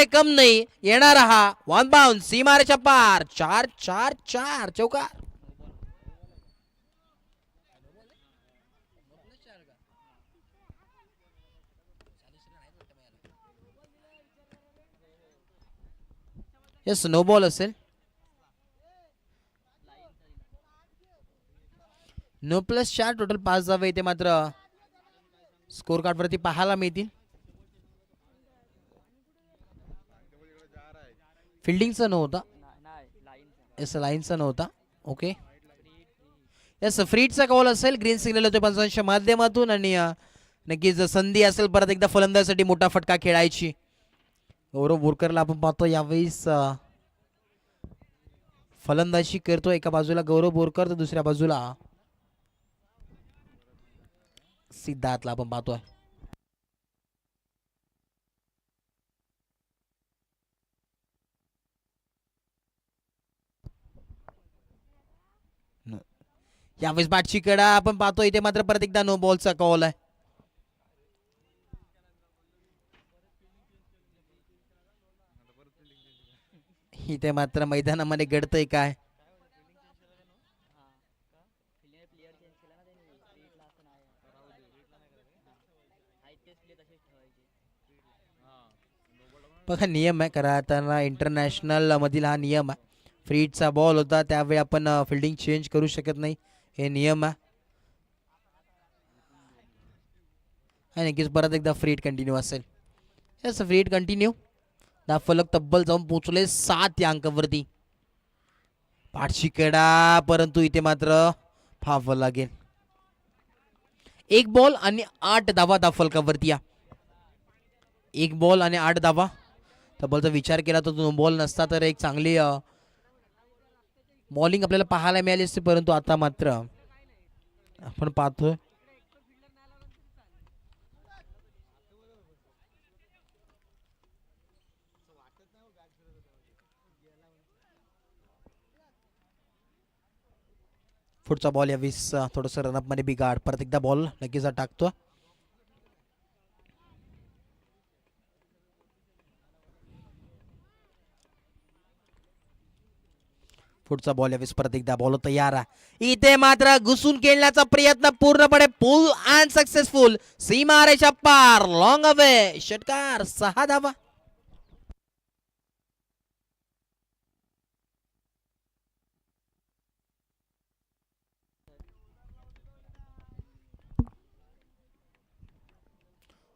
कम नाही येणार हा वन बाउंड सीमारेच्या पार 4-4-4 चौकार. यस नो बॉल असेल. नो प्लस 4 टोटल 5 धावा इथे मात्र स्कोर कार्ड वरती पाहायला मिळतील. फिल्डिंगचा नव्हता. यस लाईनचा नव्हता. ओके यस फ्रीडचा कॉल असेल. ग्रीन सिग्नल होते पंचांच्या माध्यमातून आणि नक्कीच संधी असेल परत एकदा फलंदाजासाठी मोठा फटका खेळायची. गौरव बोरकरला आपण पाहतो यावेळेस फलंदाजी करतो. एका बाजूला गौरव बोरकर तर दुसऱ्या बाजूला सिद्धार्थला आपण पाहतोय. यावेळेस बॅटची कडा आपण पाहतो. इथे मात्र परत एकदा नो बॉलचा कॉल आहे. इथे मात्र मैदानामध्ये घडतंय काय. बघा नियम आहे करताना इंटरनॅशनल मधील हा नियम आहे. फ्रीडचा बॉल होता त्यावेळी आपण फिल्डिंग चेंज करू शकत नाही. हे नियम आहे. नक्कीच परत एकदा फ्रीड कंटिन्यू असेल. यस फ्रीड कंटिन्यू. दा फलक तब्बल जाऊन पोहोचले 7 या अंकावरती. पाठची कडा परंतु इथे मात्र फाव लागेल. 1 बॉल आणि 8 धावा दा फलकावरती या. 1 बॉल आणि 8 धावा. तब्बलचा विचार केला तर तो बॉल नसता तर एक चांगली बॉलिंग आपल्याला पाहायला मिळाली असते. परंतु आता मात्र आपण पाहतोय पुढचा बॉल यावेळेस थोडंसं रनअप मध्ये बिघाड. परत एकदा बॉल नक्कीच टाकतो. पुढचा बॉल यावेळेस परत एकदा बॉल तयार आहे. इथे मात्र घुसून खेळण्याचा प्रयत्न पूर्णपणे फुल अँड सक्सेसफुल. सीमारेच्या पार लॉंग अवे षटकार 6 धावा.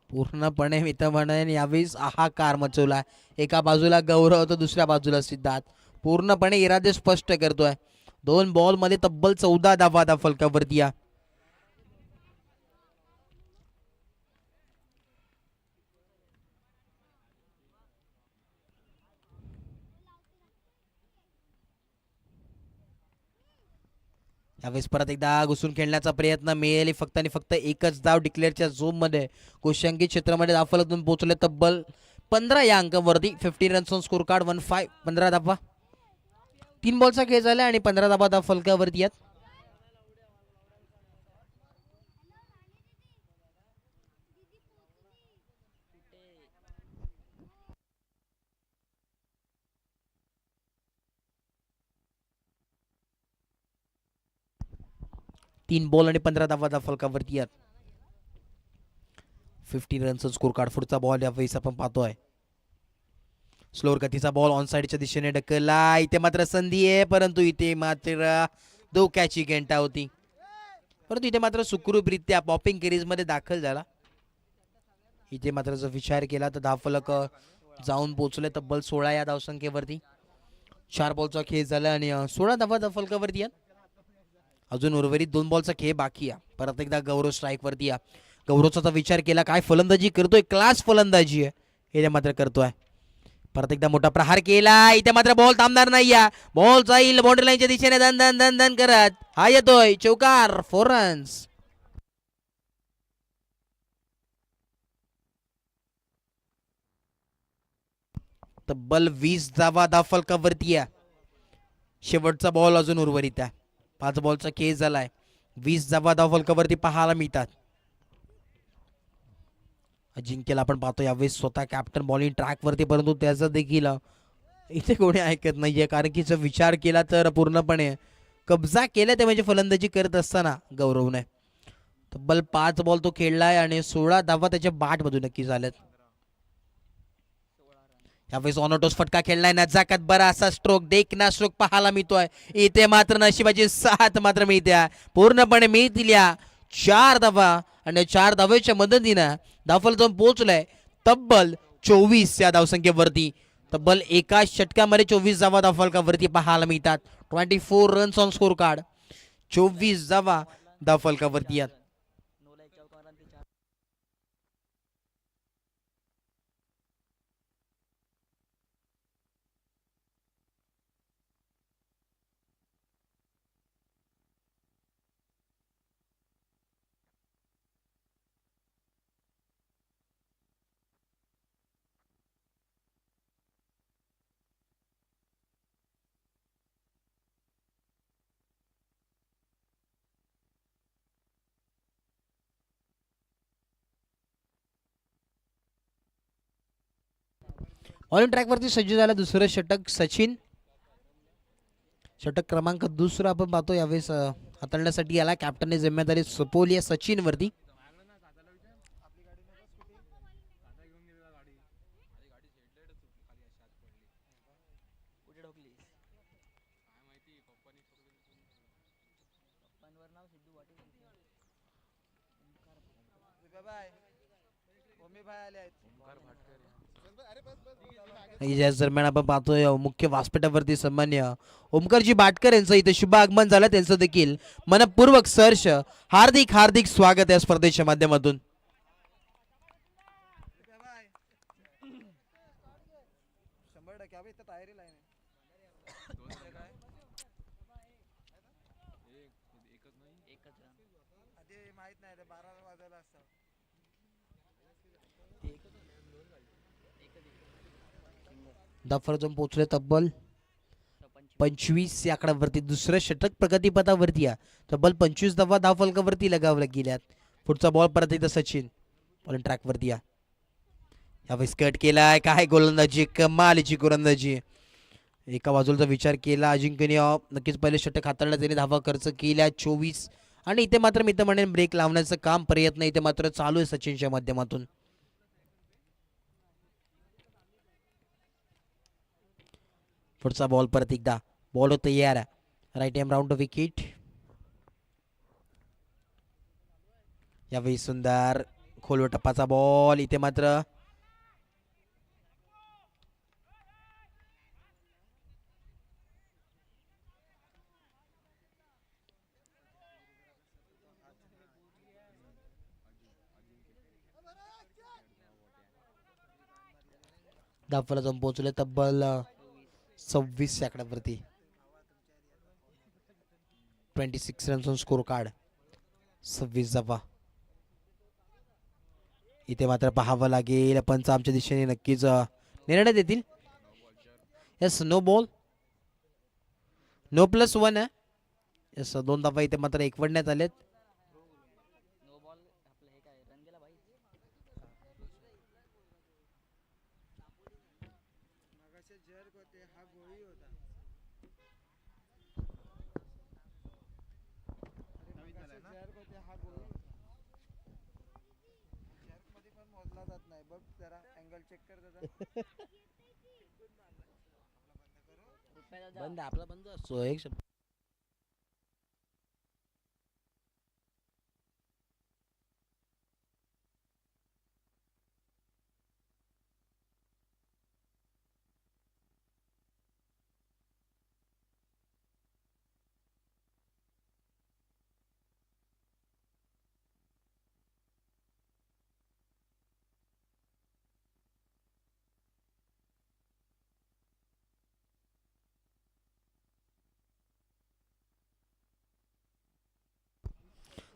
पूर्णपणे मित्रमंडळीने यावेळेस हाहाकार मचवला. एका बाजूला गौरव तर दुसऱ्या बाजूला सिद्धार्थ पूर्णपणे इरादे स्पष्ट करतोय. 2 बॉल मध्ये तब्बल 14 धावा दा फलकावरती या. यावेळेस परत एकदा घुसून खेळण्याचा प्रयत्न मिळेल. फक्त आणि फक्त एकच धाव डिक्लेअरच्या झोन मध्ये कोशांकित क्षेत्रामध्ये धावफलकातून पोहोचले तब्बल 15 या अंकावरती. 15 रन्स ऑन स्कोर कार्ड 1-5. 15 धावा. 3 बॉलचा खेळ झाला आणि 15 धावा धाव फलकावरती आहेत. तीन बॉल आणि 15 धावा धाव फलकावरती आहेत. 15 रनचा स्कोर कार्ड. पुढचा बॉल यावेळेस आपण पाहतोय स्लोअर गतीचा बॉल ऑन साइडच्या दिशेने ढकलला. इथे मात्र संधी आहे परंतु इथे मात्र धोक्याची घंटा होती. परंतु इथे मात्र सुखरूपरित्या पॉपिंग कॅरीज मध्ये दाखल झाला. इथे मात्र जर विचार केला तर धावफलक जाऊन पोहोचले तब्बल 16 या धावसंख्येवरती. 4 बॉलचा खेळ झाला आणि 16 धावा धावफलकावरती आहेत. अजून उर्वरित 2 बॉलचा खेळ बाकी आहे. परत एकदा गौरव स्ट्राईक वरती या. गौरवचा विचार केला काय फलंदाजी करतोय. क्लास फलंदाजी आहे हे मात्र करतोय. परत एकदा मोठा प्रहार केला. इथे मात्र बॉल थांबणार नाही. बॉल जाईल बाउंड्री लाईनच्या दिशेने धन धन धन धन करत. हा येतोय चौकार 4 रन्स. तब्बल 20 धावा धावफलकावरती आहे. शेवटचा बॉल अजून उर्वरित आहे. 5 बॉलचा खेळ झालाय. 20 धावा धावफलकावरती पाहायला मिळतात. अजिंक्यला आपण पाहतो यावेळेस स्वतः कॅप्टन बॉलिंग ट्रॅकवरती, परंतु त्याचं देखील इथे कोणी ऐकत नाहीये, कारण की जर विचार केला तर पूर्णपणे कब्जा केला ते म्हणजे फलंदाजी करत असताना गौरवने. तब्बल 5 बॉल तो खेळलाय आणि 16 धावा त्याच्या बॅटमधून नक्की झाल्यात. यावेळेस ऑनोटोस फटका खेळलाय, नजाकत बरा असा स्ट्रोक, देखना स्ट्रोक पाहायला मिळतोय. इथे मात्र नशिबाची साथ मात्र मिळत्या, पूर्णपणे मिळतील या 4 धावा आणि 4 धावेच्या मदतीनं धावफल जाऊन पोहोचलाय तब्बल 24 या धावसंख्येवरती. तब्बल एका षटकामध्ये 24 धावा धावफलकावरती पाहायला मिळतात. 24 रन्स ऑन स्कोर कार्ड, 24 धावा धावफलकावरती आहेत. ऑन ट्रॅकवरती सज्ज झाला दुसरं षटक सचिन. षटक क्रमांक दुसरा आपण पाहतो यावेळेस हाताळण्यासाठी याला कॅप्टनने जिम्मेदारी सोपवली आहे सचिन वरती. याच दरम्यान आपण पाहतोय मुख्य व्यासपीठावरती सन्मान्य ओमकारजी बाटकर यांचं इथे शुभ आगमन झालं, त्यांचं देखील मनपूर्वक सहर्ष हार्दिक हार्दिक स्वागत या स्पर्धेच्या माध्यमातून. धावफलक जाऊन पोहोचले तब्बल 25 या आकड्यावरती. दुसरं षटक प्रगतीपथावरती आहे, तब्बल 25 धावा धावफलकावरती लगावल्या गेल्यात. पुढचा बॉल परत एकदा सचिन बॉलिंग ट्रॅकवरती आहे. यावेळेस कट केलाय, काय गोलंदाजी, कमालीची गोलंदाजी. एका बाजूचा विचार केला अजिंक्यने, नक्कीच पहिले षटक हाताळला त्याने, धावा खर्च केल्या 24. आणि इथे मात्र मी तर म्हणेन ब्रेक लावण्याचं काम प्रयत्न इथे मात्र चालू आहे सचिनच्या माध्यमातून. पुढचा बॉल परत एकदा, बॉल तयार, राईट हँड राऊंड विकेट. यावेळी सुंदर खोलवर टप्पाचा बॉल, इथे मात्र धावफलक जाऊन पोहोचले तब्बल 26 आकड्यावरती. 26 रन्स ऑन स्कोर कार्ड, 26 धावा. इथे मात्र पाहावं लागेल, पंच आमच्या दिशेने नक्कीच निर्णय देतील. यस, नो बॉल, नो +1 आहे. यस, 2 धावा इथे मात्र एकवडण्यात आलेत. बंद, आपला बंद असतो एक शब्द.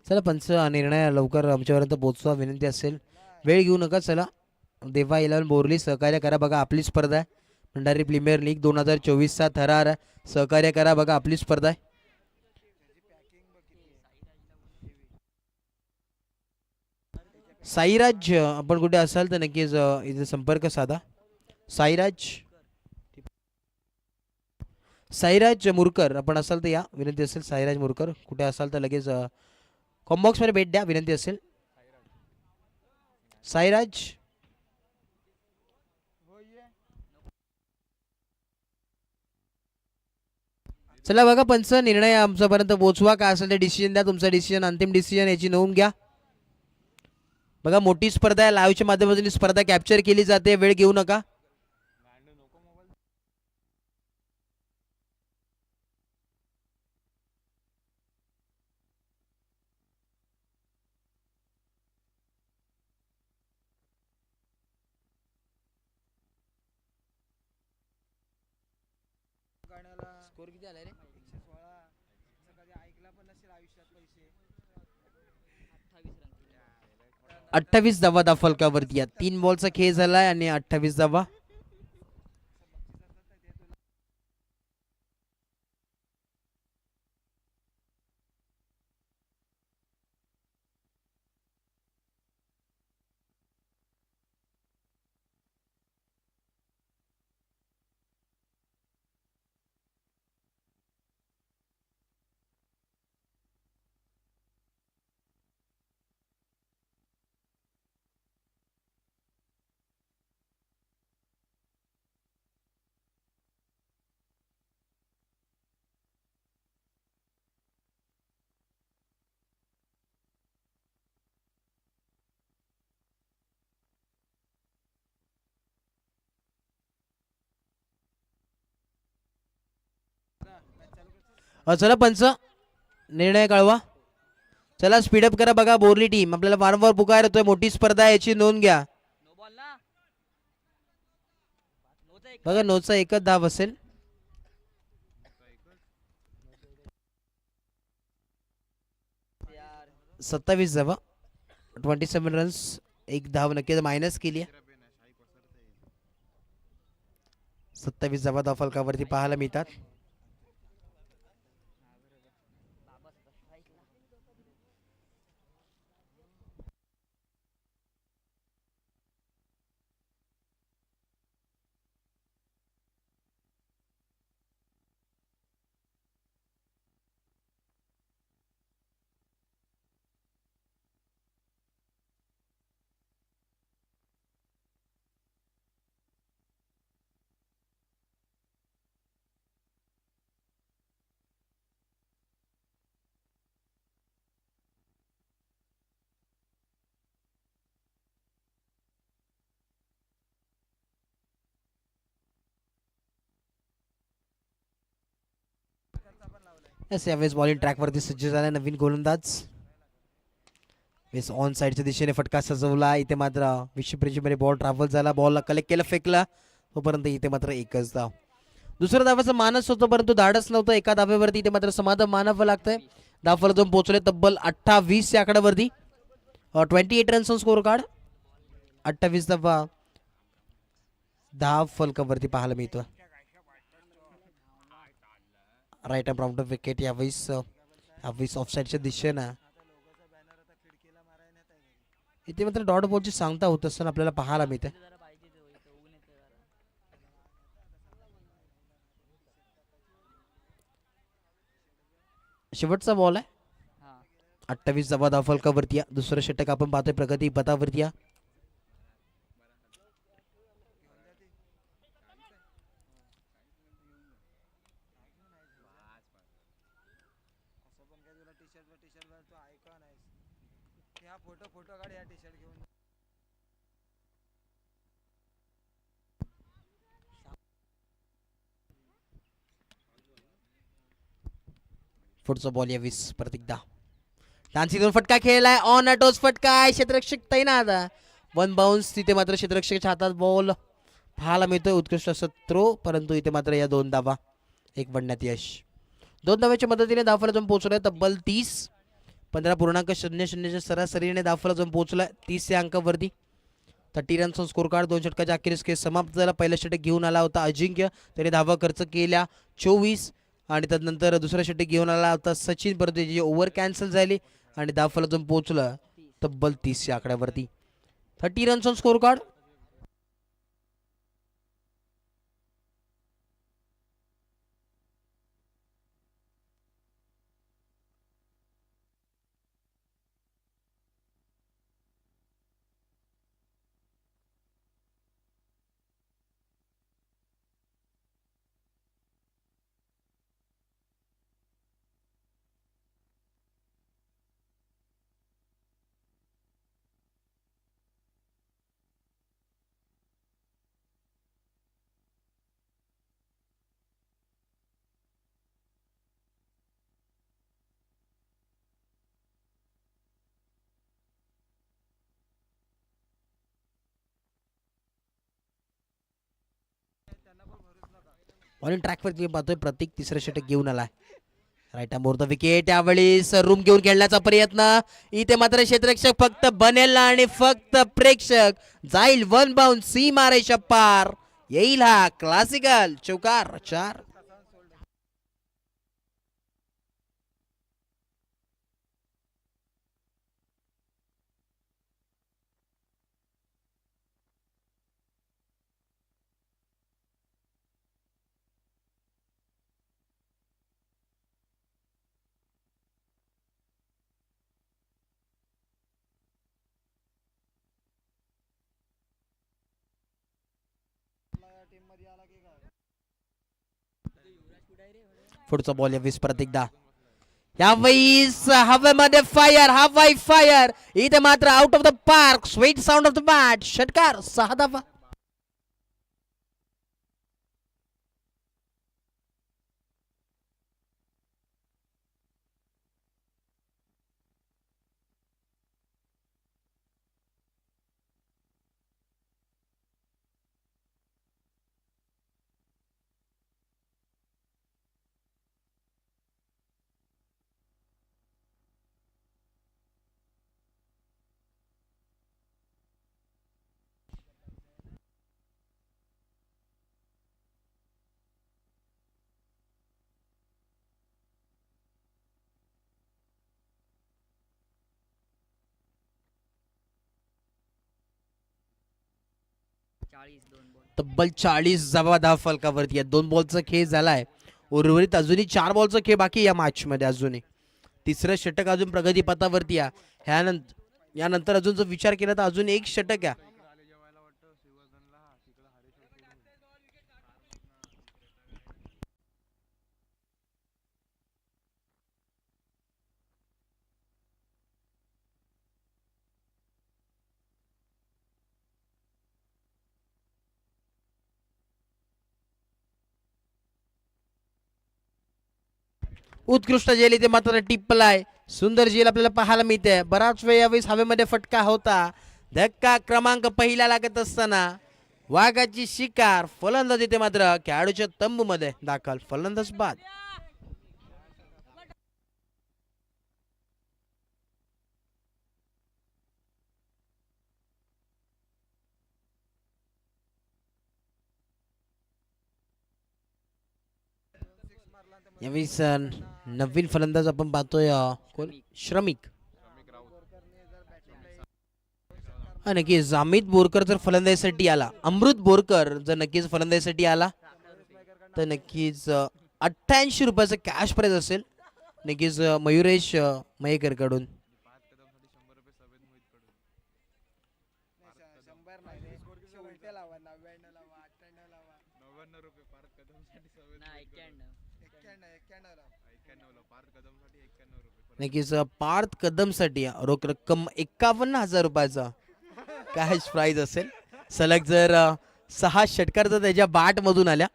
चला पंच निर्णय लवकर आमच्यापर्यंत पोहोचवा विनंती असेल, वेळ घेऊ नका. चला, देवा 11 बोरली सहकार्य करा, बघा आपली स्पर्धा आहे. भंडारी प्रीमियर लीग 2024चा थरार, सहकार्य करा, बघा आपली स्पर्धा आहे. साईराज आपण कुठे असाल तर नक्कीच इथे संपर्क साधा. साईराज साईराज मुरकर आपण असाल तर या, विनंती असेल. साईराज मुरकर कुठे असाल तर लगेच कॉम्बॉक्स मध्ये भेट द्या, विनंती असेल. साईराज चला बघा पंच, निर्णय आमच्यापर्यंत पोहोचवा. काय असेल ते डिसिजन द्या, तुमचा डिसिजन अंतिम डिसिजन याची नोंद घ्या. बघा मोठी स्पर्धा आहे, लाईव्हच्या माध्यमातून स्पर्धा कॅप्चर केली जाते, वेळ घेऊ नका. स्कोर किती आलाय रे? 28 धावा फलकावरती. 3 बॉलचा खेळ झालाय आणि 28 धावा. चला पंच, निर्णय कळवा. चला स्पीडअप करा. बघा बोरली टीम आपल्याला वारंवार पुकार येतोय, मोठी स्पर्धा आहे याची नोंद घ्या. बघा नोचा एकच धाव असेल. 27 धावा, 27 रन्स, एक धाव नक्कीच मायनस केली आहे. 27 धावा फलकावरती पाहायला मिळतात. यावेळेस बॉलिंग ट्रॅकवरती सज्ज झाला नवीन गोलंदाज. वेस ऑन साईडच्या दिशेने फटका सजवला. इथे मात्र विषयपरीक्षेमध्ये बॉल ट्रॅव्हल झाला, बॉलला कलेक्ट केला, फेकला, तोपर्यंत इथे मात्र एकच धाव. दुसऱ्या धावाचा मानस होतो परंतु धाडस नव्हतं. एका धाब्यावरती इथे मात्र समाधान मानावं लागतंय. धाव जाऊन पोहोचले तब्बल 28 या आकड्यावरती. 28 रन्स स्कोर कार्ड. 28 धावा धाव फलकावरती पाहायला मिळतो. राईट अँड राऊंड विकेट यावेळेस ऑफसाईडच्या दिशेनं. इथे मात्र डॉट बॉलची सांगता होत असताना आपल्याला पाहायला मिळते. शेवटचा बॉल आहे. 28 धावा फलकावरती. दुसरं षटक आपण पाहतोय प्रगती पथावरती. पुढचा बॉल यावीस प्रतीकदा. डान्सी दोन फटका खेळलाय, ऑन टोस फटका आहे, क्षेत्ररक्षक तैनात. 1 बाउन्स. तिथे मात्र क्षेत्ररक्षकाच्या हातात बॉल पाहायला मिळतोय. उत्कृष्ट असं थ्रो, परंतु इथे मात्र या 2 धावा एक बनण्यात यश. 2 धाव्याच्या मदतीने धावफलक जाऊन पोहोचलाय तब्बल 30. 15.00 सरासरीने धावफलक जाऊन पोहोचलाय 30 या अंकावरती. 30 रनचा स्कोर कार्ड. 2 षटकाच्या अखेरीस खेळ समाप्त झाला. पहिला षटक घेऊन आला होता अजिंक्य, त्याने धावा खर्च केल्या 24. आणि त्यानंतर दुसरा षटक घेऊन आला होता सचिन, परंतु त्याची ओव्हर कॅन्सल झाली आणि धावफलक जाऊन पोहोचलं तब्बल 30 या आकड्यावरती. 30 runs on score card. Bowling ट्रॅकवर तुम्ही पाहतोय प्रत्येक तिसरं षटक घेऊन आलाय. Right more the wicket. यावेळेस रूम घेऊन खेळण्याचा प्रयत्न. इथे मात्र क्षेत्ररक्षक फक्त बनेल आणि फक्त प्रेक्षक जाईल वन बाउंड सीमा रेषा पार. येईल हा क्लासिकल चौकार. 4. पुढचा बॉल यावेळेस परत एकदा. यावेळेस हवेमध्ये फायर. हवाई फायर. इथे मात्र out of the park. Sweet sound of the bat. षटकार. 6 धावा. तब्बल 40 धावा फलकावरती. 2 बॉलचा खेळ झालाय. उर्वरित अजूनही 4 बॉलचा खेळ बाकी या मॅच मध्ये. अजूनही तिसरं षटक अजून प्रगतीपथावरती आहे. यानंतर अजून जर विचार केला तर अजून एक षटक आहे. उत्कृष्ट जेल इथे मात्र टिपलाय. सुंदर जेल आपल्याला पाहायला मिळते. बराच वेळ यावेळेस हवेमध्ये फटका होता. धक्का क्रमांक पहिला लागत असताना वाघाची शिकार. फलंदाज इथे मात्र खेळाडूच्या तंबू मध्ये दाखल. फलंदाज बाद. यावेळेस नवीन फलंदाज आपण पाहतोय कोण. श्रमिक. नक्कीच अमित बोरकर जर फलंदाजीसाठी आला. अमृत बोरकर जर नक्कीच फलंदाजीसाठी आला तर नक्कीच 88 रुपयाचं कॅश प्राइज असेल. नक्कीच मयुरेश मयेकर कडून. नक्कीच पार्थ कदम साठी रोख रक्कम 51,000 रुपयाचा कॅश प्राइज असेल. सलग जर 6 षटकार जर त्याच्या बॅट मधून आल्या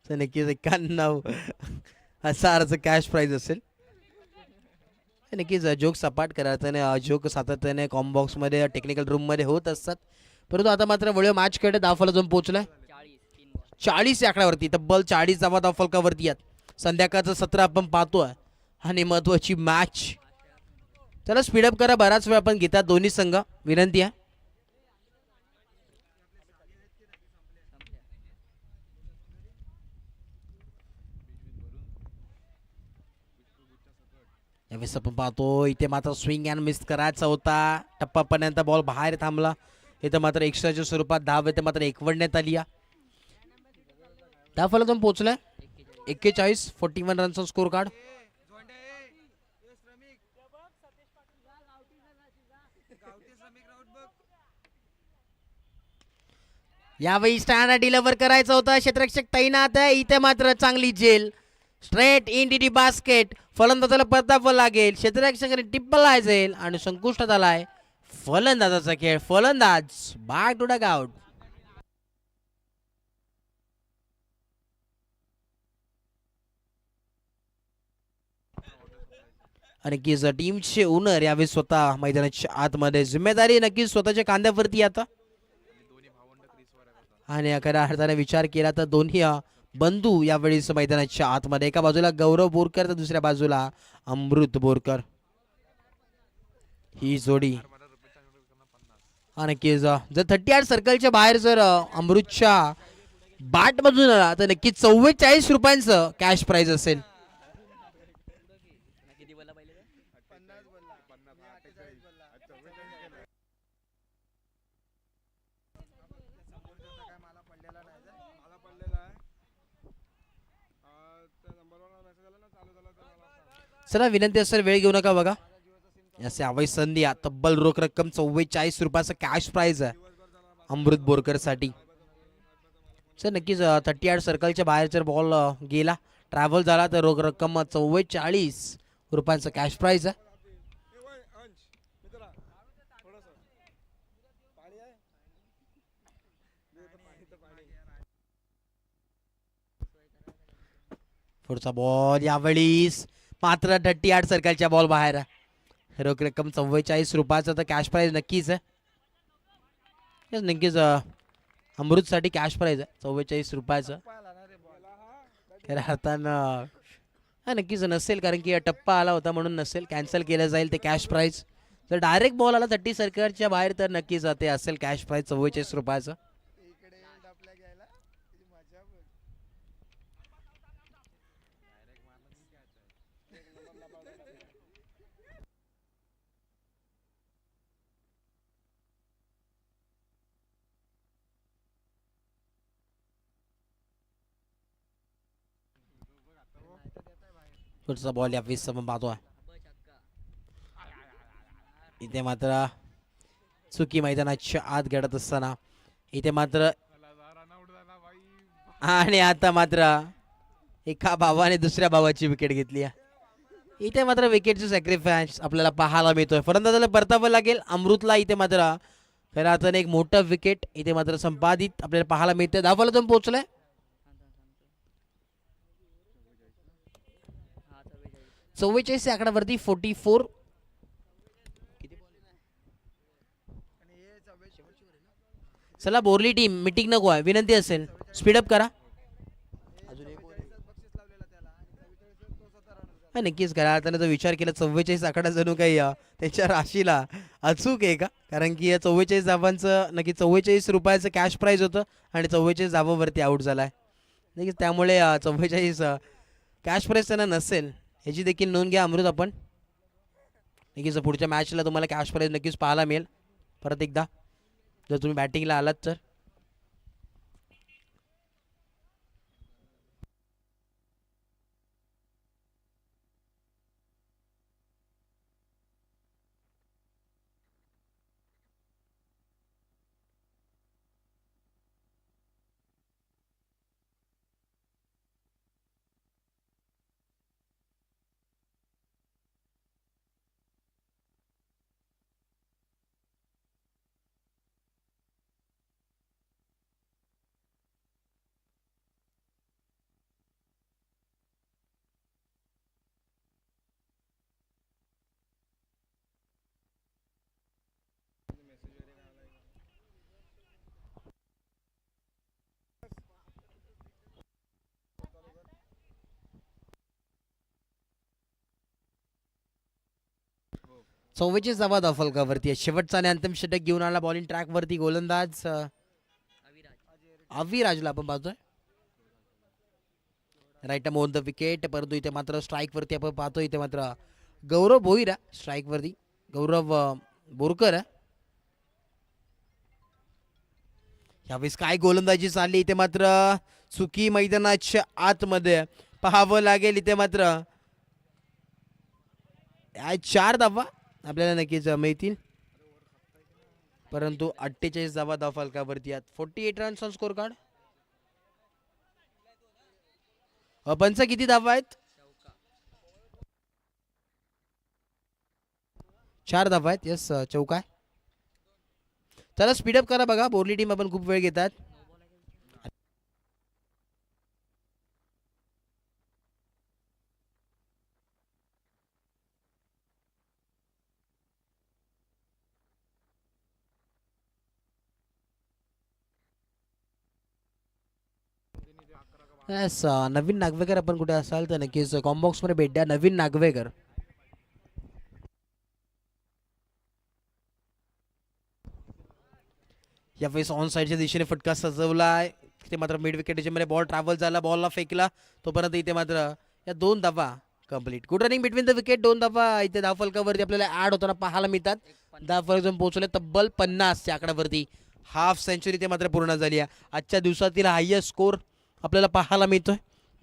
तर नक्कीच 51,000 कॅश प्राइज असेल. नक्कीच जोक सपाट करायचं. जोक सातत्याने कॉम्बॉक्स मध्ये टेक्निकल रूम मध्ये होत असतात. परंतु आता मात्र वळीव मॅच कडे धावफलक जाऊन पोहोचलाय. 40 आकड्यावरती. तब्बल 40 धावा धावफलकावरती आहेत. संध्याकाळचं सत्र आपण पाहतोय आणि महत्वाची मॅच. चला स्पीडअप करा. बराच वेळ आपण घेतात दोन्ही संघ. विनंती आहे. यावेळेस आपण पाहतो इथे मात्र स्विंग अँड मिस करायचा होता. टप्पापर्यंत बॉल बाहेर थांबला. इथं मात्र एक्स्ट्राच्या स्वरूपात धाव इथे मात्र एकवडण्यात आली आहे. त्या फलंदाज पोहोचलाय 41 41 रनचा स्कोर कार्ड. यावेळी स्टँड डिलिव्हर करायचं होतं. क्षेत्ररक्षक तैनात आहे. इथे मात्र चांगली जेल स्ट्रेट इन डी बास्केट. फलंदाजाला परतावं लागेल. क्षेत्ररक्षकाने टिप्पल जाईल आणि संकुष्टात आलाय फलंदाजाचा खेळ. फलंदाज बॅक टू डग आउट. आणि नक्कीच टीमचे ओनर यावेळी स्वतः मैदानाच्या आतमध्ये. जिम्मेदारी नक्कीच स्वतःच्या कांद्यावरती आता. आणि खऱ्या अर्थाने विचार केला तर दोन्ही बंधू यावेळेस मैदानाच्या आतमध्ये. एका बाजूला गौरव बोरकर तर दुसऱ्या बाजूला अमृत बोरकर ही जोडी. नक्कीच जर 38 सर्कलच्या बाहेर जर अमृतच्या बॅट मधून आला तर नक्कीच 44 रुपयांचं कॅश प्राइज असेल. चला विनंती असेल वेळ घेऊ नका बघा. असे अवैध संधी तब्बल रोख रक्कम 44 रुपयाचं कॅश प्राइज आहे अमृत बोरकर साठी. सर नक्कीच 38 सर्कलच्या बाहेर जर बॉल गेला ट्रॅव्हल झाला तर रोख रक्कम 44 रुपयांचं कॅश प्राइज आहे. पुढचा बॉल यावेळीस मात्र 38 सर्कलच्या बॉल बाहेर. रोख रक्कम 44 रुपयाचं तर कॅश प्राइज नक्कीच आहे. नक्कीच अमृत साठी कॅश प्राइज आहे 44 रुपयाचं. खऱ्या अर्थानं नक्कीच नसेल कारण की टप्पा आला होता म्हणून नसेल. कॅन्सल केलं जाईल ते कॅश प्राइज. जर डायरेक्ट बॉल आला 30 सर्कलच्या बाहेर तर नक्कीच ते असेल कॅश प्राइज 44 रुपयाचं. पुढचा बॉल या 20 आपण पाहतोय. इथे मात्र चुकी मैदानाच्या आत घडत असताना इथे मात्र आणि आता मात्र एका भावाने दुसऱ्या भावाची विकेट घेतली. इथे मात्र विकेटची सॅक्रिफाईस आपल्याला पाहायला मिळतोय. फलंदाजाला परतावं लागेल अमृतला. इथे मात्र खऱ्या अर्थाने एक मोठं विकेट इथे मात्र संपादित आपल्याला पाहायला मिळते. धावाला जाऊन पोहोचलाय 44 या आकड्यावरती 44. चला बोरली टीम मीटिंग नको आहे विनंती असेल स्पीडअप करा. नक्कीच करा. त्याने जो विचार केला 44 आकडा जणू काही त्याच्या राशीला अचूक आहे का कारण की या 44 धावांचं नक्की 44 रुपयाचं कॅश प्राइज होतं आणि 44 धावांवरती आउट झालाय. नक्कीच त्यामुळे 44 कॅश प्राइज त्यांना नसेल याची देखील नोंद घ्या अमृत आपण. नक्कीच पुढच्या मॅचला तुम्हाला कॅश प्राइज नक्कीच पाहायला मिळेल परत एकदा जर तुम्ही बॅटिंगला आलात तर. चव्वेचाळीस धावा फलकावरती आहे. शेवटचा आणि अंतिम षटक घेऊन आला बॉलिंग ट्रॅक वरती गोलंदाज अविराजला आपण पाहतोय. Right on the wicket. परंतु इथे मात्र स्ट्राईक वरती आपण पाहतोय इथे मात्र गौरव भोईर स्ट्राईक वरती. गौरव बोरकर यावेळेस काय गोलंदाजी चालली इथे मात्र चुकी मैदानाच्या आतमध्ये पाहावं लागेल. इथे मात्र 4 धावा आपल्याला नक्कीच मिळतील, परंतु 48 धावा धावफलकावरती आहेत. 48 रन्स ऑन स्कोर कार्ड. पंच किती धावा आहेत? 4 धावा आहेत. यस चौका आहे. चला स्पीडअप करा बघा, बोरली टीम आपण खूप वेळ घेतात. यस नवीन नागवेकर आपण कुठे असाल तर नक्कीच कॉम्बॉक्स मध्ये भेट द्या. नवीन नागवेकर. यावेळेस ऑन साईडच्या दिशेने फटका सजवलाय. ते मात्र मिड विकेटच्या मध्ये बॉल ट्रॅव्हल झाला, बॉलला फेकला तोपर्यंत इथे मात्र या 2 धावा complete. Good running between the wicket. 2 धावा इथे धावफलकावरती आपल्याला ऍड होताना पाहायला मिळतात. धावफलक पोहोचले तब्बल 50 च्या आकड्यावरती. हाफ सेंचुरी ते मात्र पूर्ण झाली आहे. आजच्या दिवसातील हायएस्ट स्कोर आपल्याला पाहायला मिळतोय.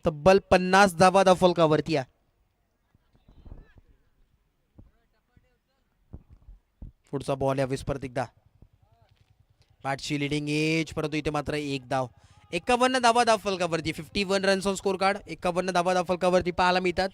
तब्बल 50 धावा धावफलकावरती आहे. पुढचा बॉल यावेळेस परत एकदा बॅटची लिडिंग एज, परंतु इथे मात्र 1 धाव. 51 धावा धावफलकावरती. 51 रन्स ऑन स्कोर कार्ड. 51 धावा धावफलकावरती पाहायला मिळतात.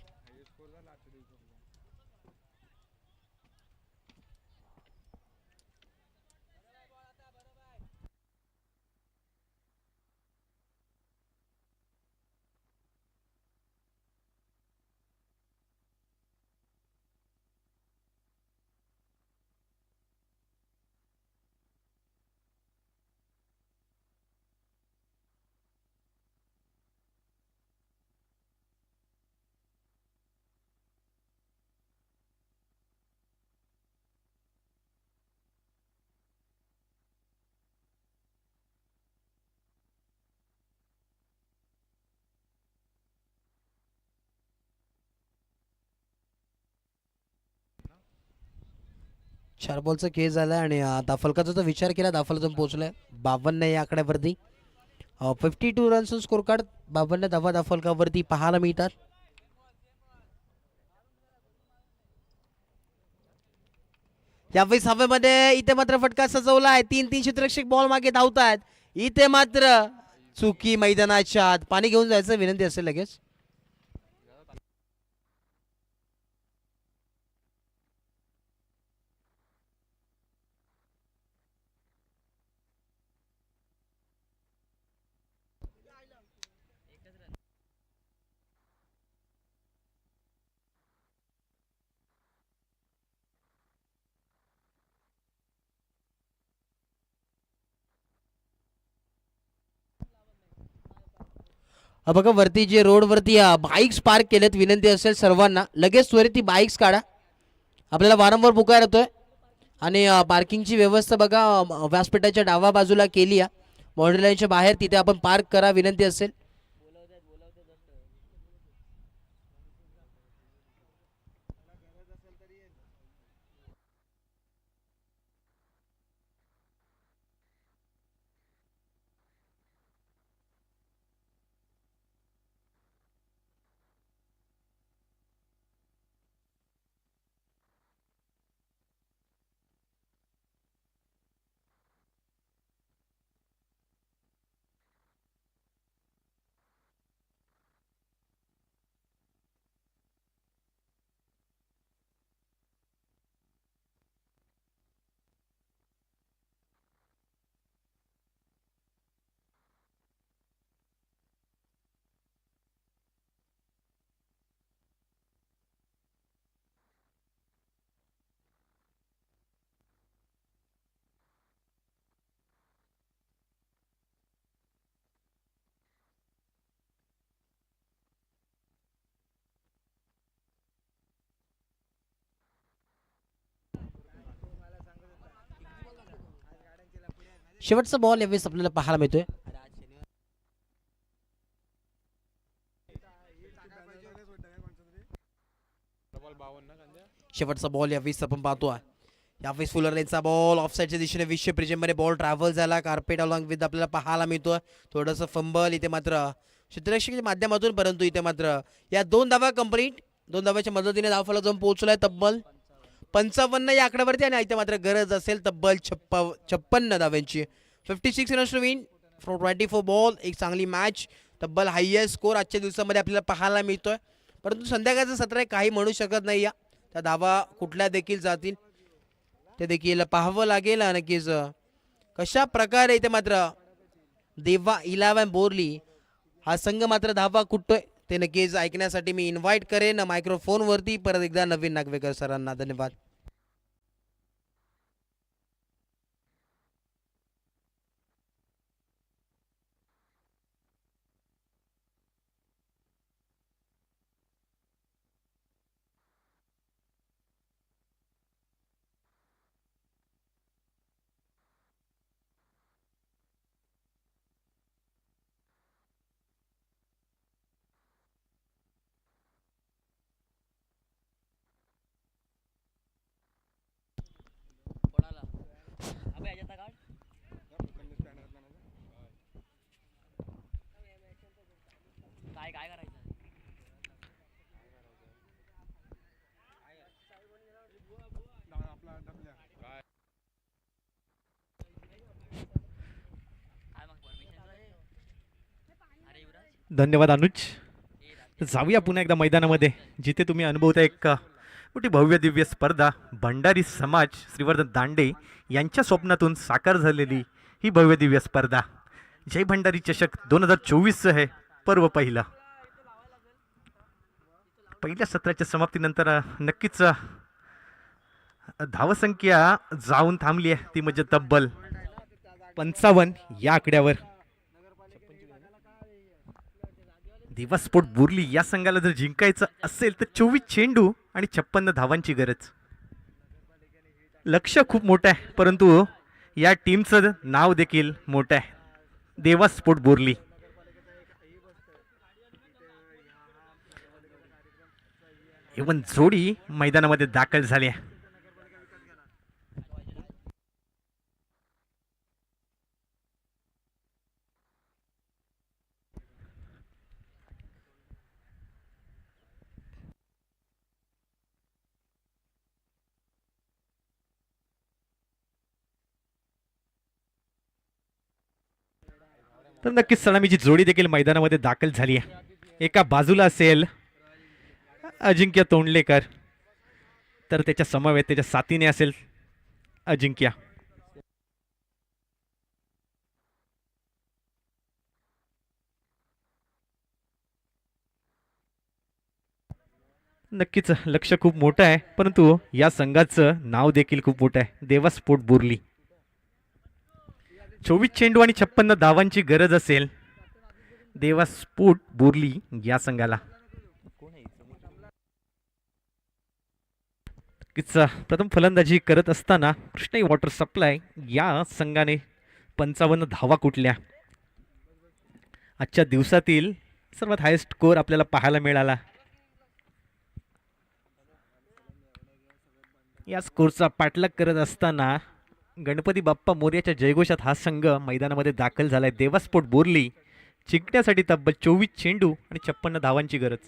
चार बॉलचा केस झाला आणि धावफलकाचा जर विचार केला, धावफलक पोहोचलाय 52 या आकड्यावरती. 52 रन्स ऑन स्कोर कार्ड. 52 धावा धावफलकावरती पाहायला मिळतात. यावेळेस हवेमध्ये इथे मात्र फटका सजवला आहे. 3 क्षेत्ररक्षक बॉल मागे धावतात. इथे मात्र चुकी मैदानाच्या आत. पाणी घेऊन जायचं विनंती असेल लगेच. बघा वरती जे रोडवरती बाईक्स पार्क केलेत, विनंती असेल सर्वांना लगेच त्वरित ती बाईक्स काढा. आपल्याला वारंवार पुकार येतोय. आणि पार्किंगची व्यवस्था बघा व्यासपीठाच्या डावा बाजूला केली आहे. बाउंड्री लाईनच्या बाहेर तिथे आपण पार्क करा, विनंती असेल. शेवटचा बॉल यावेळेस आपल्याला पाहायला मिळतोय. शेवटचा बॉल यावेळेस आपण पाहतो. यावेळेस फुलर लेनचा बॉल ऑफसाईडच्या दिशेने विश्व प्रिजममध्ये बॉल ट्रॅव्हल झाला. कार्पेट अलॉंग विथ आपल्याला पाहायला मिळतोय. थोडंसं फंबल इथे मात्र क्षेत्ररक्षकाच्या माध्यमातून, परंतु इथे मात्र या 2 धावा कंप्लीट. 2 धावाच्या मदतीने धावफलक जाऊन पोहोचलाय तब्बल 55 या आकड्यावरती. आणि इथे मात्र गरज असेल तब्बल 56 धाव्यांची. 56 runs to win from 24 ball. एक चांगली मॅच, तब्बल हायएस्ट स्कोर आजच्या दिवसामध्ये आपल्याला पाहायला मिळतोय. परंतु संध्याकाळचं सत्र आहे, काही म्हणू शकत नाही. या त्या धावा कुठल्या देखील जातील ते देखील पाहावं लागेल. नक्कीच कशा प्रकारे इथे मात्र देवा 11 बोरली हा संघ मात्र धावा कुठतोय ते नक्कीच ऐकण्यासाठी मी इन्व्हाइट करेन मायक्रोफोनवरती. परत एकदा नवीन नागवेकर सरांना धन्यवाद. धन्यवाद अनुज. जाऊया पुन्हा एकदा मैदानामध्ये, जिथे तुम्ही अनुभवता एक मोठी भव्य दिव्य स्पर्धा. भंडारी समाज श्रीवर्धन दांडे यांच्या स्वप्नातून साकार झालेली ही भव्य दिव्य स्पर्धा जय भंडारी चषक 2024 आहे. पर्व पहिला. पहिल्या सत्राच्या समाप्तीनंतर नक्कीच धावसंख्या जाऊन थांबली आहे, ती म्हणजे तब्बल 55 या आकड्यावर. देवा स्पोर्ट बोरली या संघाला जर जिंकायचं असेल तर 24 चेंडू आणि 56 धावांची गरज. लक्ष्य खूप मोठं आहे, परंतु या टीमचं नाव देखील मोठं आहे, देवा स्पोर्ट बोरली. इवन जोडी मैदानामध्ये दाखल झाली आहे. तर नक्कीच सलामीची जोडी देखील मैदानामध्ये दाखल झाली आहे. एका बाजूला असेल अजिंक्य तोंडलेकर, तर त्याच्या समवेत त्याच्या साथीने असेल अजिंक्य. नक्कीच लक्ष खूप मोठं आहे, परंतु या संघाचं नाव देखील खूप मोठं आहे, देवा स्पोर्ट बोरली. 24 चेंडू आणि 56 धावांची गरज असेल देवा स्पोर्ट बोरली या संघाला. प्रथम फलंदाजी करत असताना कृष्णाई वॉटर सप्लाय या संघाने 55 धावा कुठल्या. आजच्या दिवसातील सर्वात हायेस्ट स्कोर आपल्याला पाहायला मिळाला. या स्कोरचा पाठलाग करत असताना गणपती बाप्पा मोर्याच्या जयघोषात हा संघ मैदानामध्ये दाखल झालाय. देवा स्पोर्ट बोरली जिंकण्यासाठी तब्बल 24 चेंडू आणि 56 धावांची गरज.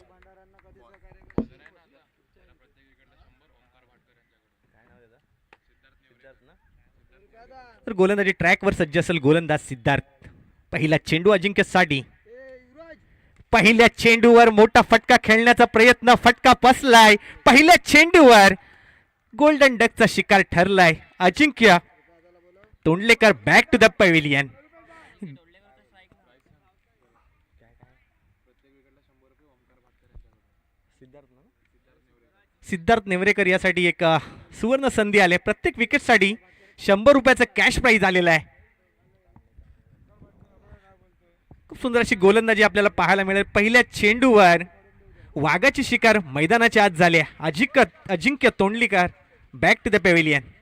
तर गोलंदाजी ट्रॅकवर सज्ज असेल गोलंदाज सिद्धार्थ. पहिला चेंडू अजिंक्य साठी. पहिल्या चेंडूवर मोठा फटका खेळण्याचा प्रयत्न, फटका बसलाय. पहिल्या चेंडूवर गोल्डन डकचा शिकार ठरलाय Ajinkya Tondlekar. Back to the pavilion. Siddharth Nevrekar यासाठी एक सुवर्ण संधी आले. प्रत्येक विकेटसाठी 100 रुपयाचं कॅश प्राइज आलेलं आहे. खूप सुंदर अशी गोलंदाजी आपल्याला पाहायला मिळेल. पहिल्या चेंडूवर वाघाची शिकार मैदानाच्या आत झाली. अजिंक्य तोंडलीकर बॅक टू द पॅव्हिलियन.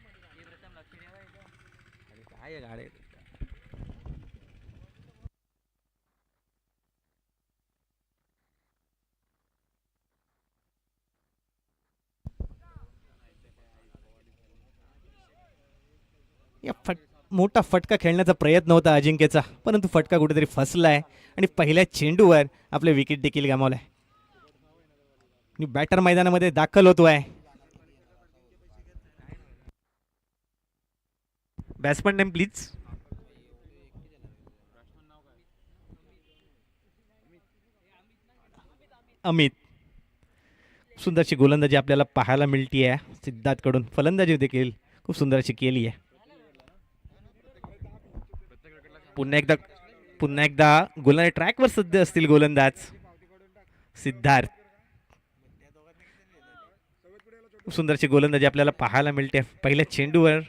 मोठा फटका खेळण्याचा प्रयत्न होता अजिंक्यचा, परंतु फटका कुठेतरी फसलाय आणि पहिल्या चेंडूवर आपले विकेट देखील गमावलाय. आणि बॅटर मैदानामध्ये दाखल होतोय. Batsman name please. अमित. सुंदरशी गोलंदाजी आपल्याला पाहायला मिळते आहे सिद्धार्थकडून. फलंदाजी देखील खूप सुंदर अशी केली आहे. पुन्हा एकदा गोलंदाज ट्रॅकवर सध्या असतील गोलंदाज सिद्धार्थ. खूप सुंदरशी गोलंदाजी आपल्याला पाहायला मिळते. पहिल्या चेंडूवर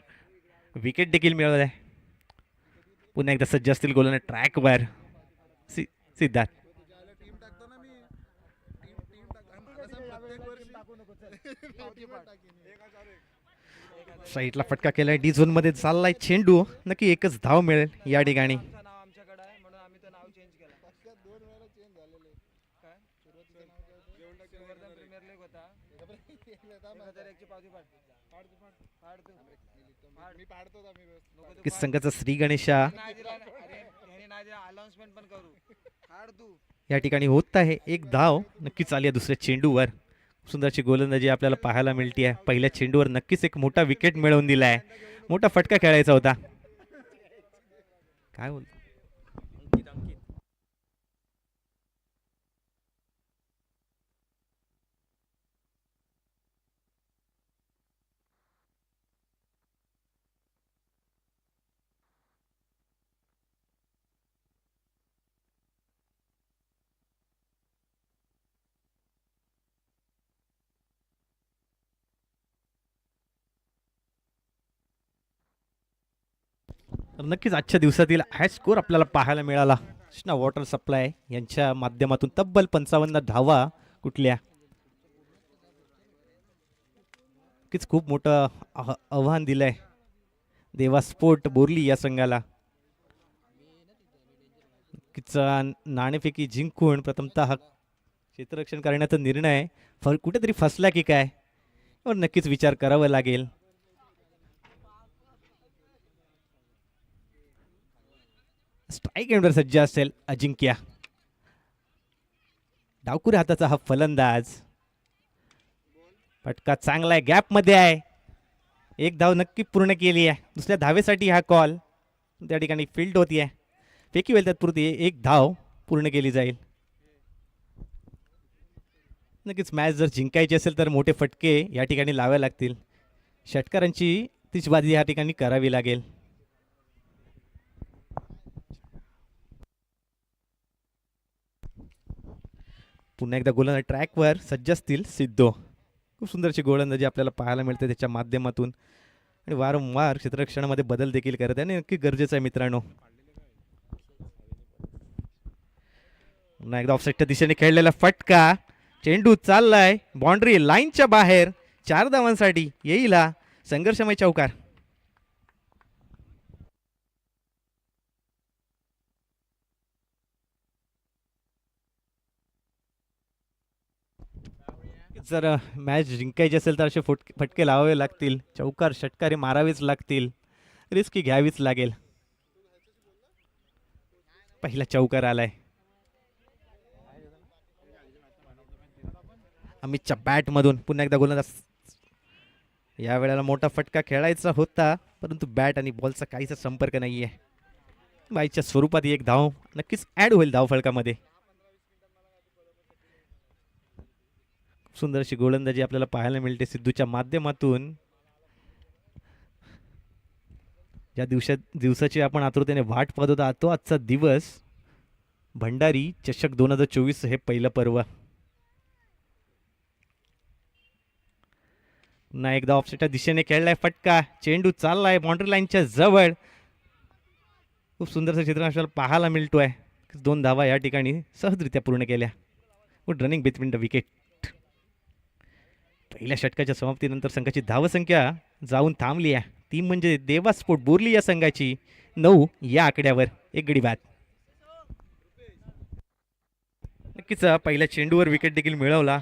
विकेट देखील मिळवत आहे. पुन्हा एकदा सज्ज असतील गोलंदाज ट्रॅकवर सिद्धार्थ. साईडला फटका केलाय. डी झोन मध्ये चाललाय चेंडू. नक्की एकच धाव मिळेल या ठिकाणी. संघाचा श्री गणेशा या ठिकाणी होत आहे. एक धाव नक्कीच आली आहे दुसऱ्या चेंडूवर. सुंदरची गोलंदाजी आपल्याला पाहायला मिळते आहे. पहिल्या चेंडूवर नक्कीच एक मोठा विकेट मिळवून दिलाय. मोठा फटका खेळायचा होता. काय बोल तर नक्कीच आजच्या दिवसातील हाय स्कोर आपल्याला पाहायला मिळाला. कृष्णा वॉटर सप्लाय यांच्या माध्यमातून तब्बल 55 धावा कुठल्या. नक्कीच खूप मोठं आव्हान दिलंय देवा स्पोर्ट बोरली या संघाला. नक्कीच नाणेफेकी जिंकून प्रथमतः क्षेत्ररक्षण करण्याचा निर्णय कुठेतरी फसला की काय यावर नक्कीच विचार करावा लागेल. स्ट्राईक एंडवर सज्ज असेल अजिंक्य. डावकुऱ्या हाताचा हा फलंदाज. फटका चांगला आहे. गॅप मध्ये आहे. एक धाव नक्की पूर्ण केली आहे. दुसऱ्या धावेसाठी हा कॉल त्या ठिकाणी फील्ड होती आहे. फेकी वेळ तत्पुरती एक धाव पूर्ण केली जाईल. नक्कीच मॅच जर जिंकायची असेल तर मोठे फटके या ठिकाणी लावावे लागतील. षटकारांची तिचबाजी या ठिकाणी करावी लागेल. पुन्हा एकदा गोलंदाज ट्रॅकवर सज्ज असतील सिद्धो. खूप सुंदरची गोलंदाजी आपल्याला पाहायला मिळते त्याच्या माध्यमातून आणि वारंवार क्षेत्ररक्षणामध्ये बदल देखील करत आहे आणि नक्की गरजेचं आहे मित्रांनो. पुन्हा एकदा ऑफसाईडच्या दिशेने खेळलेला फटका. चेंडू चाललाय बाउंड्री लाईनच्या बाहेर. 4 धावांसाठी येईल संघर्षमय चौकार. जर मॅच जिंकायची असेल तर असे फटके लावावे लागतील. चौकार षटकारे मारावेच लागतील. रिस्क घ्यावीच लागेल. पहिला चौकार आलाय. अमितच्या बॅट मधून पुन्हा एकदा गोलंदाज. या वेळेला मोठा फटका खेळायचा होता परंतु बॅट आणि बॉलचा काहीच संपर्क नाहीये. बाईच्या स्वरूपात एक धाव नक्कीच ऍड होईल धावफलकामध्ये. सुंदर अशी गोलंदाजी आपल्याला पाहायला मिळते सिद्धूच्या माध्यमातून. ज्या दिवसाची आपण आतुरतेने वाट पाहत होता तो आजचा दिवस. भंडारी चषक 2024 हे पहिलं पर्व. पुन्हा एकदा ऑफसाईडच्या दिशेने खेळलाय फटका. चेंडू चाललाय बाउंड्री लाईनच्या जवळ. खूप सुंदरचं चित्र आपल्याला पाहायला मिळतोय. 2 धावा या ठिकाणी सहजरित्या पूर्ण केल्या. Good running between the wicket. पहिल्या षटकाच्या समाप्तीनंतर संघाची धावसंख्या जाऊन थांबली आहे. ती म्हणजे देवा स्पोर्ट बोरली या संघाची 9 या आकड्यावर. एक गडी बाद. नक्कीच पहिल्या चेंडूवर विकेट देखील मिळवला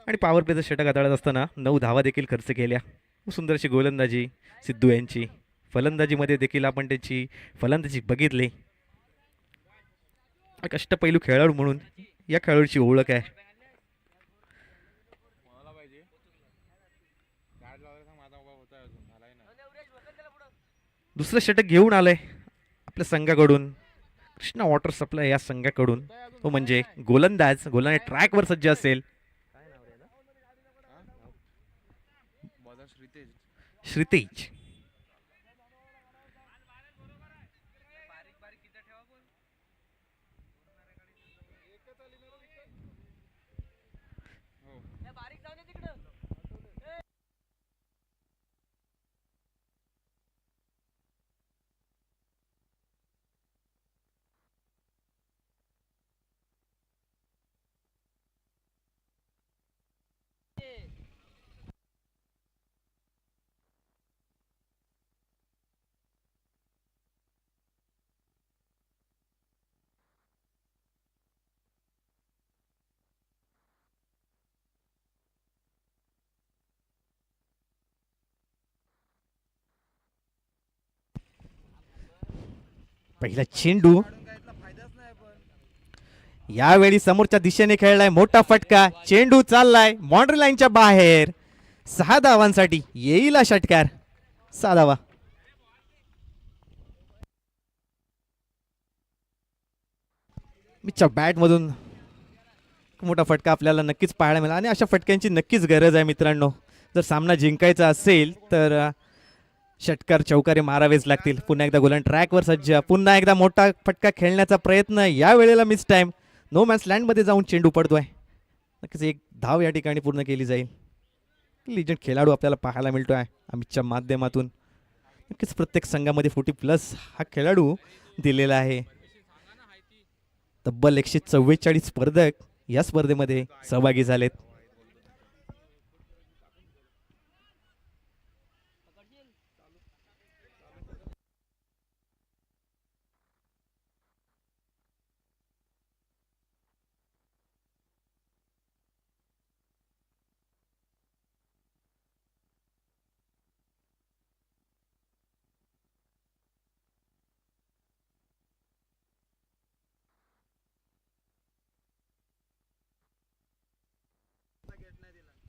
आणि पॉवर प्लेचं षटक हाताळत असताना 9 धावा देखील खर्च केल्या. सुंदरशी गोलंदाजी सिद्धू यांची. फलंदाजीमध्ये देखील आपण त्याची फलंदाजी बघितली. एक अष्टपैलू खेळाडू म्हणून या खेळाडूची ओळख आहे. दुसरं षटक घेऊन आलंय आपल्या संघाकडून, कृष्णा वॉटर सप्लाय या संघाकडून. तो म्हणजे गोलंदाज ट्रॅकवर सज्ज असेल श्रीतेज. पहिला चेंडू यावेळी समोरच्या दिशेने खेळलाय, मोठा फटका, चेंडू चाललाय बाउंड्री लाईनच्या बाहेर. 6 धावांसाठी येईल हा षटकार. 6 धावा. मिच्या बॅट मधून मोठा फटका आपल्याला नक्कीच पाहायला मिळाला आणि अशा फटक्यांची नक्कीच गरज आहे मित्रांनो. जर सामना जिंकायचा असेल तर षटकार चौकारे मारावेच लागतील. पुन्हा एकदा गोलंदाज ट्रॅकवर सज्ज, पुन्हा एकदा मोठा फटका खेळण्याचा प्रयत्न, या वेळेला mistime. No man's land मध्ये जाऊन चेंडू पडतोय. नक्कीच एक धाव या ठिकाणी पूर्ण केली जाईल. लिजंड खेळाडू आपल्याला पाहायला मिळतोय आमितच्या माध्यमातून. नक्कीच प्रत्येक संघामध्ये 40+ हा खेळाडू दिलेला आहे. तब्बल 144 स्पर्धक या स्पर्धेमध्ये सहभागी झालेत.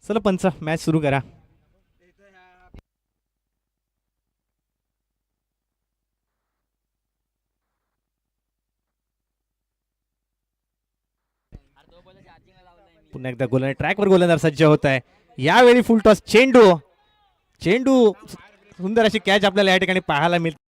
चला पंच, मॅच सुरू करा. पुन्हा एकदा गोलंदाज ट्रॅकवर गोलंदाज सज्ज होत आहे. यावेळी फुल टॉस चेंडू, सुंदर अशी कॅच आपल्याला या ठिकाणी पाहायला मिळते.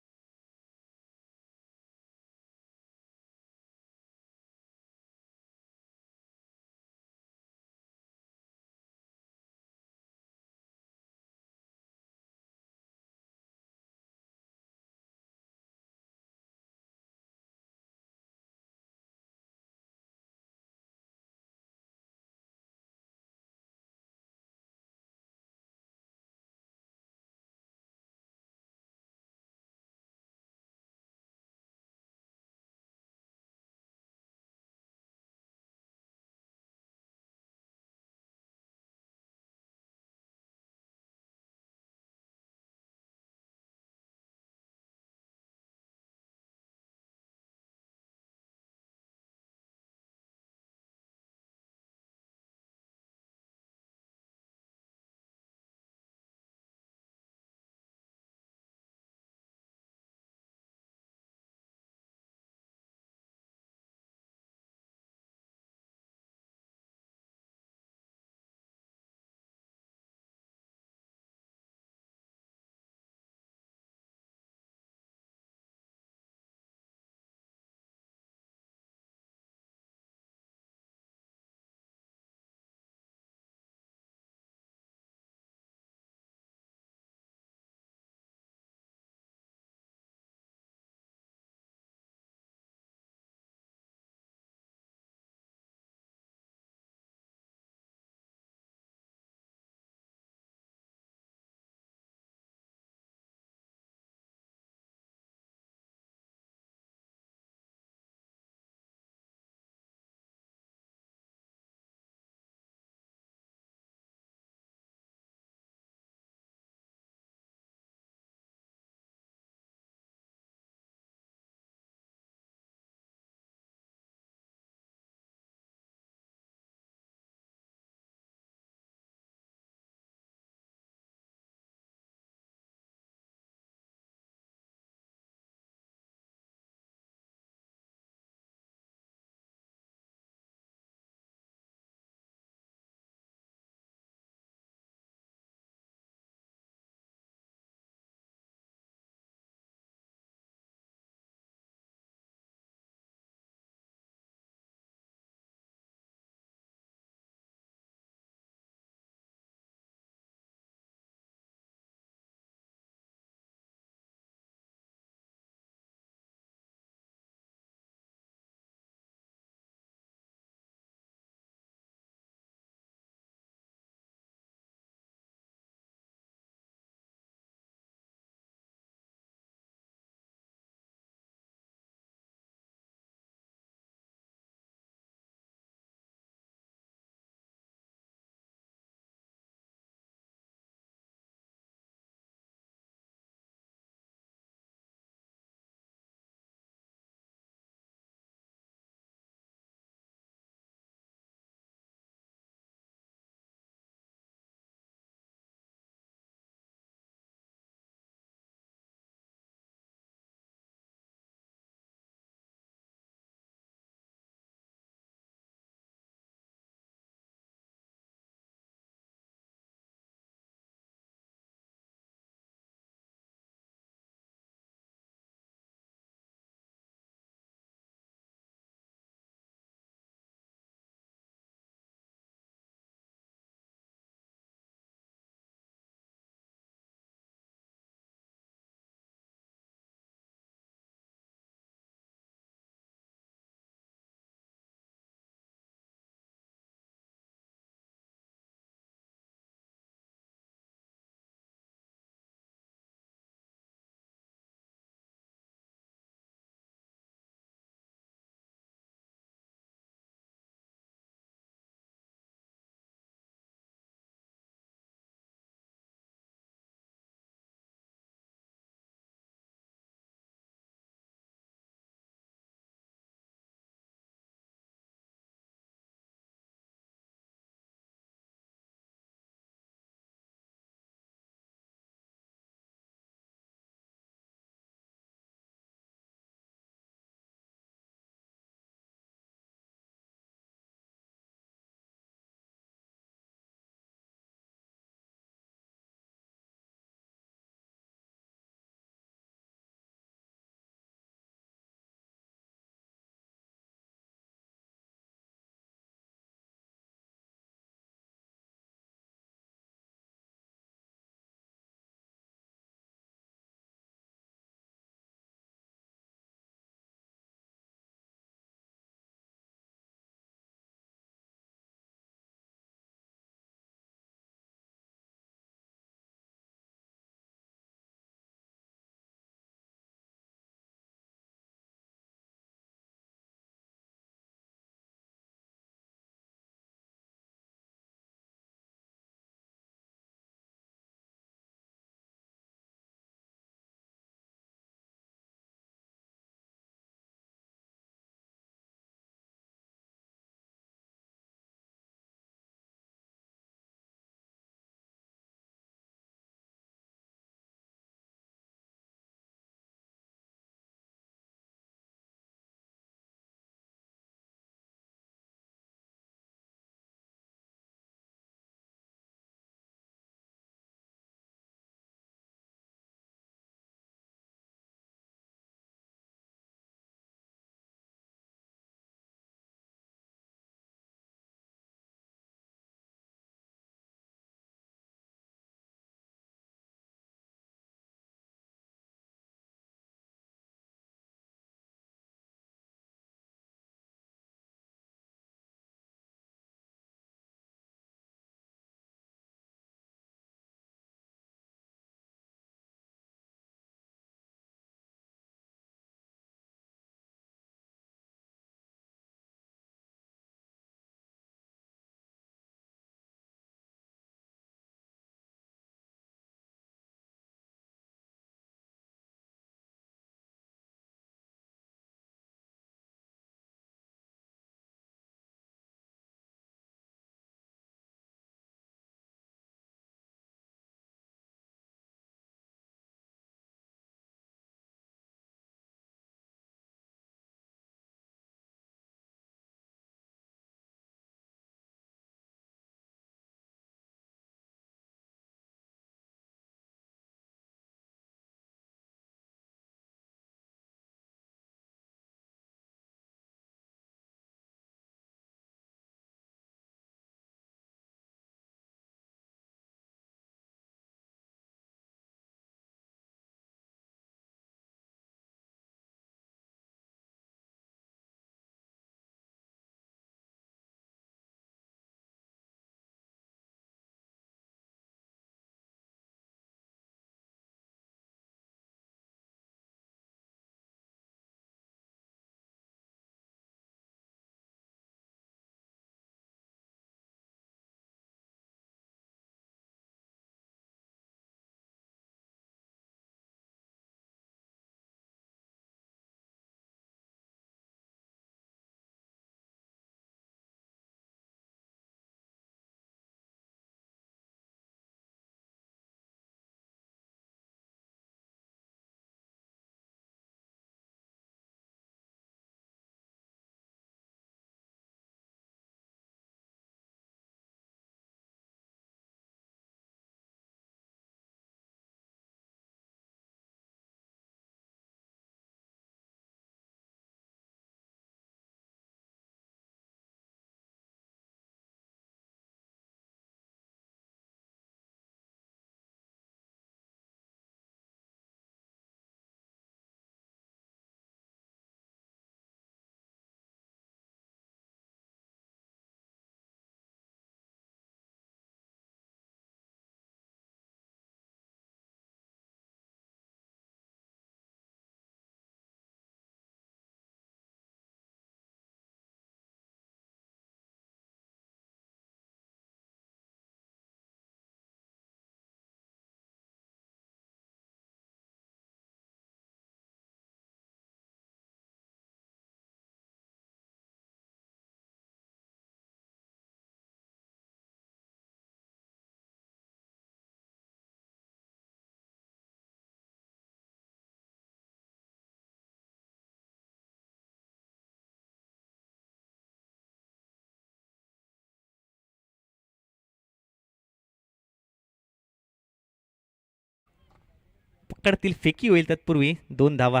पकडतील, फेकी होईल, तत्पूर्वी 2 धावा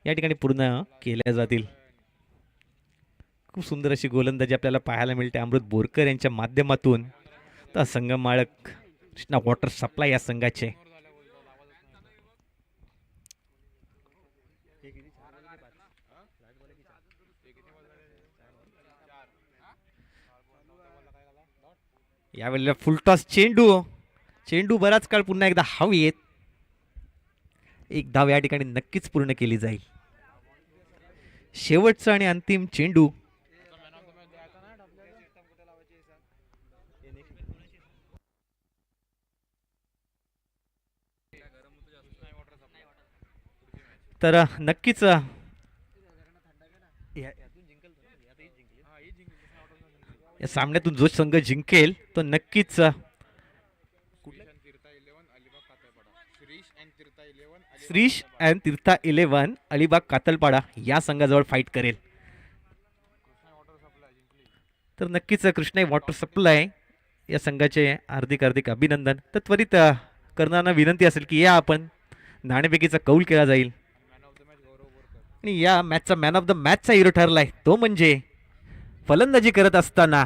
या ठिकाणी पूर्ण केल्या जातील. खूप सुंदर अशी गोलंदाजी आपल्याला पाहायला मिळते अमृत बोरकर यांच्या माध्यमातून. तर संघ मालक कृष्णा वॉटर सप्लाय या संघाचे यावेळेला फुलटॉस चेंडू बराच काळ पुन्हा एकदा हवेत. 1 धाव या ठिकाणी नक्कीच पूर्ण केली जाईल. शेवटचा आणि अंतिम चेंडू. तर नक्कीच या सामन्यातून जो संघ जिंकेल तो नक्कीच श्रीश अँड तीर्था 11 अलिबाग कातलपाडा या संघाजवळ फाईट करेल. तर नक्कीच कृष्णा वॉटर सप्लाय या संघाचे हार्दिक हार्दिक अभिनंदन. तर त्वरित करणाऱ्यांना विनंती असेल की या आपण नाणेफेकीचा कौल केला जाईल आणि या मॅचचा मॅन ऑफ द मॅचचा हिरो ठरलाय तो म्हणजे फलंदाजी करत असताना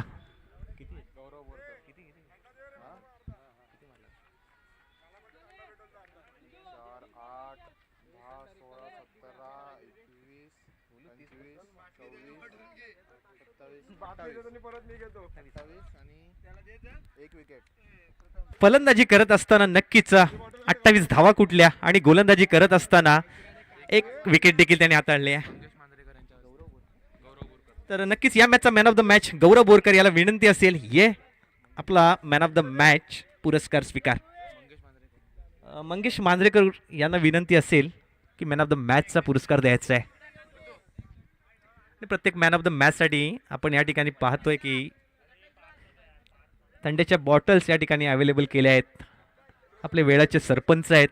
फलंदाजी करत असताना नक्कीच 28 धावा कुठल्या आणि गोलंदाजी करत असताना 1 विकेट देखील त्याने हाताळली आहे. तर नक्कीच या मॅचचा मॅन ऑफ द मॅच गौरव बोरकर याला विनंती असेल ये आपला मॅन ऑफ द मॅच पुरस्कार स्वीकार. मंगेश मांजरेकर यांना विनंती असेल की मॅन ऑफ द मॅचचा पुरस्कार द्यायचा आहे. प्रत्येक मॅन ऑफ द मॅचसाठी आपण या ठिकाणी पाहतोय की थंडीच्या बॉटल्स या ठिकाणी अवेलेबल केल्या आहेत. आपले वेळाचे सरपंच आहेत.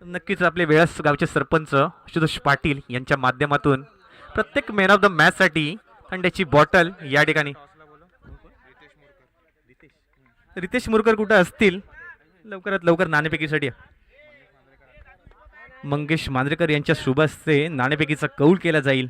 नक्कीच आपले वेळास गावचे सरपंच आशुतोष पाटील यांच्या माध्यमातून प्रत्येक मॅन ऑफ द मॅच साठी थंड्याची बॉटल या ठिकाणी. रितेश मुरकर कुठं असतील लवकरात लवकर नाणेफेकीसाठी. मंगेश मांजरेकर यांच्या शुभ हस्ते नाणेफेकीचा कौल केला जाईल.